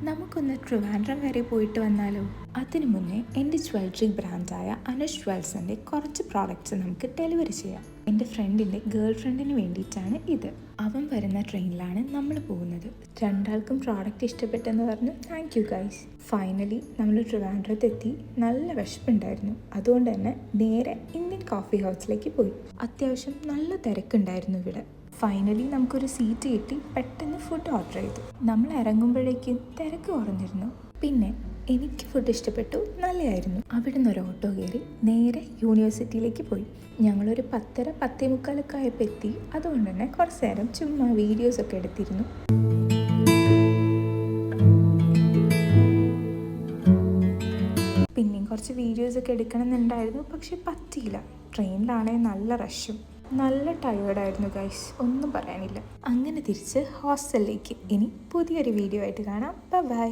നമുക്കൊന്ന് ട്രിവാൻഡ്രം വരെ പോയിട്ട് വന്നാലോ? അതിനു മുന്നേ എൻ്റെ ജ്വല്ലറി ബ്രാൻഡായ അനുഷ് ജ്വൽസിൻ്റെ കുറച്ച് പ്രോഡക്റ്റ്സ് നമുക്ക് ഡെലിവറി ചെയ്യാം. എൻ്റെ ഫ്രണ്ടിൻ്റെ ഗേൾ ഫ്രണ്ടിന് വേണ്ടിയിട്ടാണ് ഇത്. അവൻ വരുന്ന ട്രെയിനിലാണ് നമ്മൾ പോകുന്നത്. രണ്ടാൾക്കും പ്രോഡക്റ്റ് ഇഷ്ടപ്പെട്ടെന്ന് പറഞ്ഞ് താങ്ക് യു ഗൈസ്. ഫൈനലി നമ്മൾ ട്രിവാൻഡ്രത്ത് എത്തി. നല്ല വിശപ്പുണ്ടായിരുന്നു. അതുകൊണ്ട് തന്നെ നേരെ ഇന്ത്യൻ കോഫി ഹൗസിലേക്ക് പോയി. അത്യാവശ്യം നല്ല തിരക്കുണ്ടായിരുന്നു ഇവിടെ. ഫൈനലി നമുക്കൊരു സീറ്റ് കിട്ടി. പെട്ടെന്ന് ഫുഡ് ഓർഡർ ചെയ്തു. നമ്മൾ ഇറങ്ങുമ്പോഴേക്കും തിരക്ക് കുറഞ്ഞിരുന്നു. പിന്നെ എനിക്ക് ഫുഡ് ഇഷ്ടപ്പെട്ടു, നല്ലതായിരുന്നു. അവിടെ നിന്ന് ഒരു ഓട്ടോ കയറി നേരെ യൂണിവേഴ്സിറ്റിയിലേക്ക് പോയി. ഞങ്ങളൊരു 10:30 10:45 ആയപ്പോൾ എത്തി. അതുകൊണ്ട് തന്നെ കുറച്ച് നേരം ചുമ്മാ വീഡിയോസൊക്കെ എടുത്തിരുന്നു. പിന്നെയും കുറച്ച് വീഡിയോസൊക്കെ എടുക്കണം എന്നുണ്ടായിരുന്നു, പക്ഷെ പറ്റിയില്ല. ട്രെയിനിലാണെങ്കിൽ നല്ല റഷും. നല്ല ടയേർഡായിരുന്നു ഗൈസ്, ഒന്നും പറയാനില്ല. അങ്ങനെ തിരിച്ച് ഹോസ്റ്റലിലേക്ക്. ഇനി പുതിയൊരു വീഡിയോ ആയിട്ട് കാണാം. ബൈ.